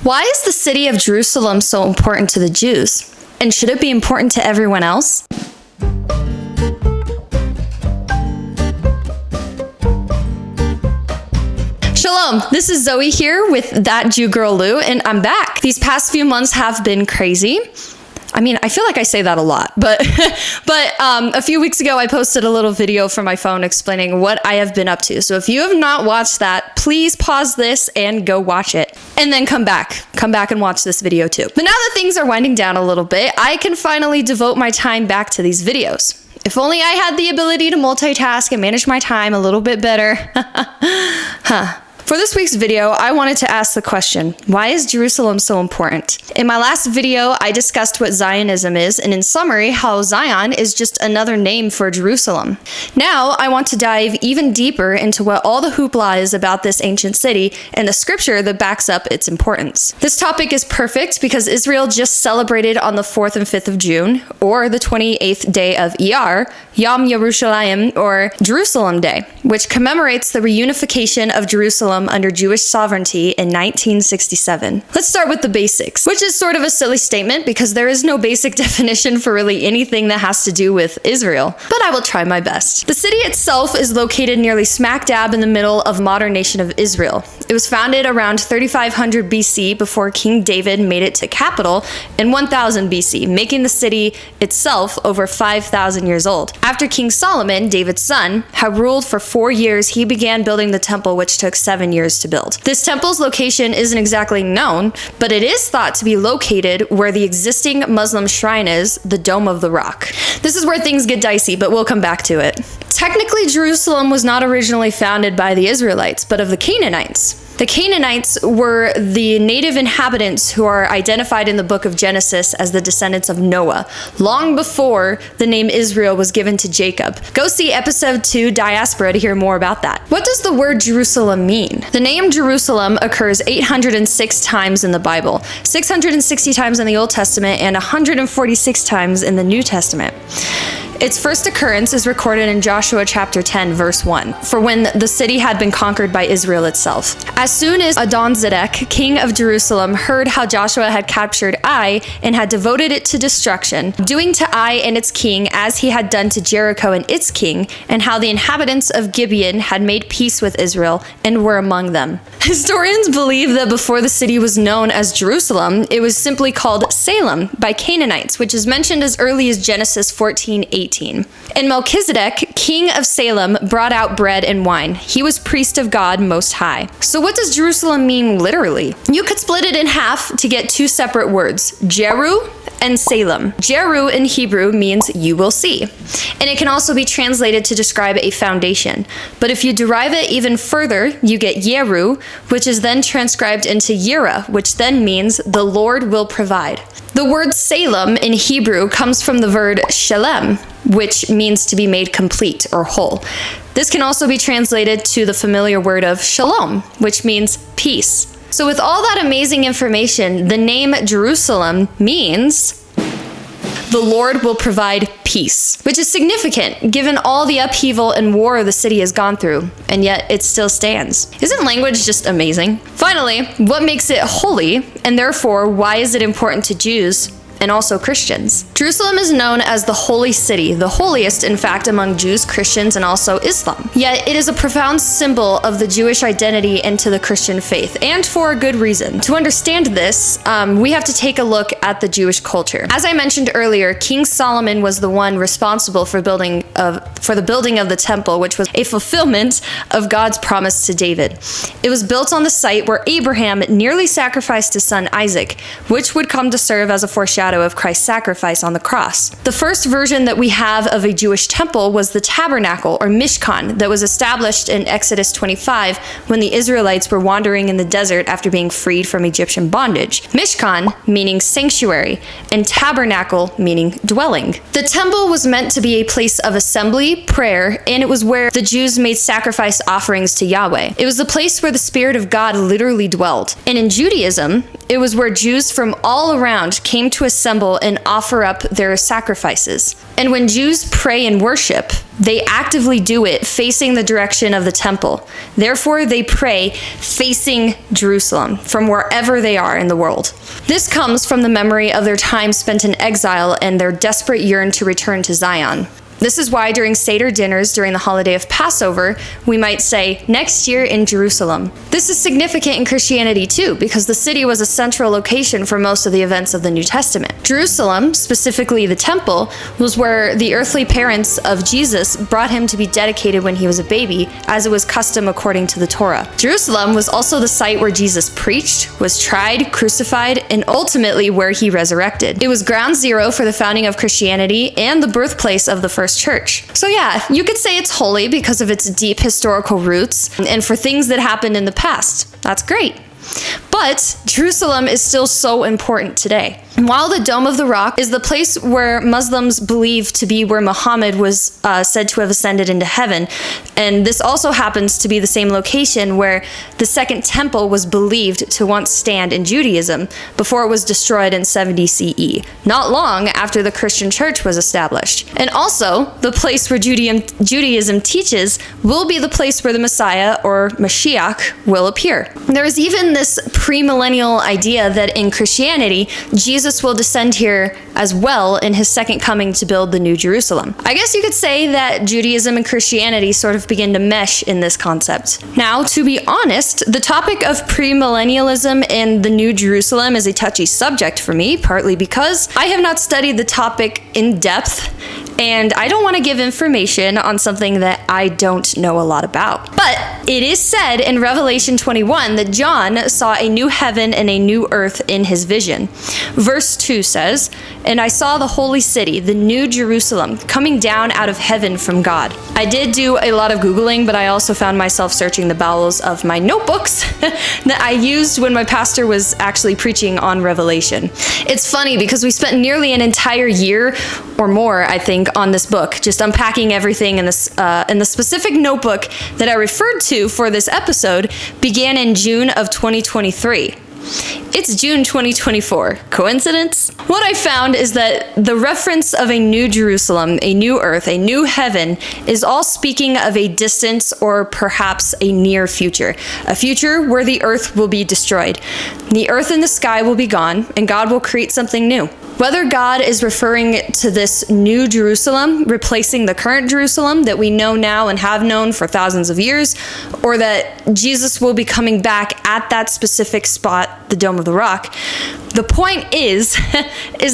Why is the city of Jerusalem so important to the Jews? And should it be important to everyone else? Shalom, this is Zoe here with That Jew Girl Lew, and I'm back. These past few months have been crazy. I mean, I feel like I say that a lot, but a few weeks ago, I posted a little video from my phone explaining what I have been up to. So if you have not watched that, please pause this and go watch it. And then come back and watch this video too. But now that things are winding down a little bit, I can finally devote my time back to these videos. If only I had the ability to multitask and manage my time a little bit better. For this week's video, I wanted to ask the question, why is Jerusalem so important? In my last video, I discussed what Zionism is, and in summary, how Zion is just another name for Jerusalem. Now, I want to dive even deeper into what all the hoopla is about this ancient city and the scripture that backs up its importance. This topic is perfect because Israel just celebrated on the 4th and 5th of June, or the 28th day of Iyar, Yom Yerushalayim, or Jerusalem Day, which commemorates the reunification of Jerusalem under Jewish sovereignty in 1967. Let's start with the basics, which is sort of a silly statement because there is no basic definition for really anything that has to do with Israel, but I will try my best. The city itself is located nearly smack dab in the middle of modern nation of Israel. It was founded around 3500 BC before King David made it to capital in 1000 BC, making the city itself over 5,000 years old. After King Solomon, David's son, had ruled for 4 years, he began building the temple, which took 7 years to build. This temple's location isn't exactly known, but it is thought to be located where the existing Muslim shrine is, the Dome of the Rock. This is where things get dicey, but we'll come back to it. Technically, Jerusalem was not originally founded by the Israelites, but of the Canaanites. The Canaanites were the native inhabitants who are identified in the book of Genesis as the descendants of Noah, long before the name Israel was given to Jacob. Go see episode 2, Diaspora, to hear more about that. What does the word Jerusalem mean? The name Jerusalem occurs 806 times in the Bible, 660 times in the Old Testament, and 146 times in the New Testament. Its first occurrence is recorded in Joshua chapter 10, verse 1, for when the city had been conquered by Israel itself. As soon as Adon-Zedek, king of Jerusalem, heard how Joshua had captured Ai and had devoted it to destruction, doing to Ai and its king as he had done to Jericho and its king, and how the inhabitants of Gibeon had made peace with Israel and were among them. Historians believe that before the city was known as Jerusalem, it was simply called Salem by Canaanites, which is mentioned as early as Genesis 14:18. And Melchizedek, king of Salem, brought out bread and wine. He was priest of God Most High. So what does Jerusalem mean literally? You could split it in half to get two separate words, Jeru and Salem. Jeru in Hebrew means you will see, and it can also be translated to describe a foundation. But if you derive it even further, you get Yeru, which is then transcribed into Yira, which then means the Lord will provide. The word Salem in Hebrew comes from the verb shalem, which means to be made complete or whole. This can also be translated to the familiar word of shalom, which means peace. So with all that amazing information, the name Jerusalem means the Lord will provide peace, which is significant given all the upheaval and war the city has gone through, and yet it still stands. Isn't language just amazing? Finally, what makes it holy, and therefore why is it important to Jews and also Christians? Jerusalem is known as the Holy City, the holiest, in fact, among Jews, Christians, and also Islam. Yet it is a profound symbol of the Jewish identity and to the Christian faith, and for a good reason. To understand this, we have to take a look at the Jewish culture. As I mentioned earlier, King Solomon was the one responsible for the building of the temple, which was a fulfillment of God's promise to David. It was built on the site where Abraham nearly sacrificed his son Isaac, which would come to serve as a foreshadow of Christ's sacrifice on the cross. The first version that we have of a Jewish temple was the tabernacle, or Mishkan, that was established in Exodus 25 when the Israelites were wandering in the desert after being freed from Egyptian bondage. Mishkan meaning sanctuary, and tabernacle meaning dwelling. The temple was meant to be a place of assembly, prayer, and it was where the Jews made sacrifice offerings to Yahweh. It was the place where the Spirit of God literally dwelled. And in Judaism, It was where Jews from all around came to assemble and offer up their sacrifices. And when Jews pray and worship, they actively do it facing the direction of the temple. Therefore, they pray facing Jerusalem from wherever they are in the world. This comes from the memory of their time spent in exile and their desperate yearn to return to Zion. This is why during Seder dinners during the holiday of Passover, we might say, next year in Jerusalem. This is significant in Christianity too, because the city was a central location for most of the events of the New Testament. Jerusalem, specifically the temple, was where the earthly parents of Jesus brought him to be dedicated when he was a baby, as it was custom according to the Torah. Jerusalem was also the site where Jesus preached, was tried, crucified, and ultimately where he resurrected. It was ground zero for the founding of Christianity and the birthplace of the first church. So yeah, you could say it's holy because of its deep historical roots and for things that happened in the past. That's great. But Jerusalem is still so important today. And while the Dome of the Rock is the place where Muslims believe to be where Muhammad was said to have ascended into heaven, and this also happens to be the same location where the Second Temple was believed to once stand in Judaism before it was destroyed in 70 CE, not long after the Christian church was established. And also, the place where Judaism teaches will be the place where the Messiah, or Mashiach, will appear. There is even this premillennial idea that in Christianity, Jesus will descend here as well in his second coming to build the New Jerusalem. I guess you could say that Judaism and Christianity sort of begin to mesh in this concept. Now, to be honest, the topic of premillennialism and the New Jerusalem is a touchy subject for me, partly because I have not studied the topic in depth, and I don't want to give information on something that I don't know a lot about. But it is said in Revelation 21 that John saw a new heaven and a new earth in his vision. Verse 2 says, "And I saw the holy city, the new Jerusalem, coming down out of heaven from God." I did do a lot of Googling, but I also found myself searching the bowels of my notebooks that I used when my pastor was actually preaching on Revelation. It's funny because we spent nearly an entire year or more, I think, on this book, just unpacking everything in this in the specific notebook that I referred to for this episode began in June of 2023. It's June 2024. Coincidence? What I found is that the reference of a new Jerusalem, a new earth, a new heaven is all speaking of a distant or perhaps a near future. A future where the earth will be destroyed. The earth and the sky will be gone, and God will create something new. Whether God is referring to this new Jerusalem, replacing the current Jerusalem that we know now and have known for thousands of years, or that Jesus will be coming back at that specific spot, the Dome of the Rock, the point is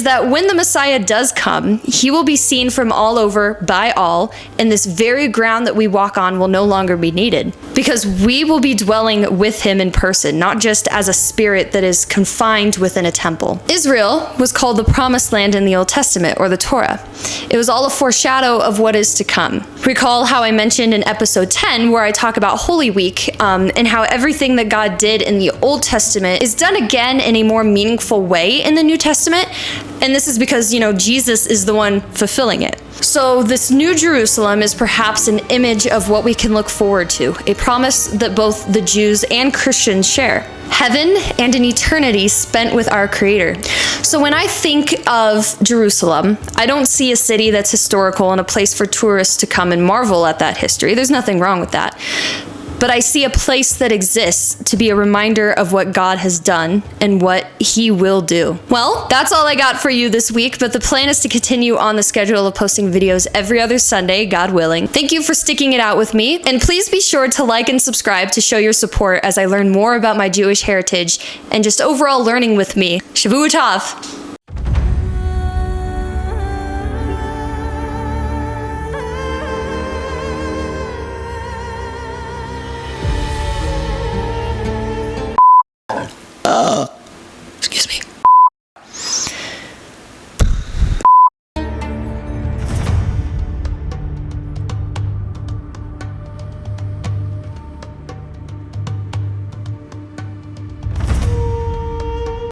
that when the Messiah does come, he will be seen from all over by all, and this very ground that we walk on will no longer be needed, because we will be dwelling with him in person, not just as a spirit that is confined within a temple. Israel was called the Promised Land in the Old Testament, or the Torah. It was all a foreshadow of what is to come. Recall how I mentioned in episode 10, where I talk about Holy Week, and how everything that God did in the Old Testament is done again in a more meaningful way in the New Testament, and this is because, Jesus is the one fulfilling it. So this New Jerusalem is perhaps an image of what we can look forward to, a promise that both the Jews and Christians share. Heaven and an eternity spent with our Creator. So when I think of Jerusalem, I don't see a city that's historical and a place for tourists to come and marvel at that history. There's nothing wrong with that. But I see a place that exists to be a reminder of what God has done and what he will do. Well, that's all I got for you this week, but the plan is to continue on the schedule of posting videos every other Sunday, God willing. Thank you for sticking it out with me, and please be sure to like and subscribe to show your support as I learn more about my Jewish heritage and just overall learning with me. Shavua Tov!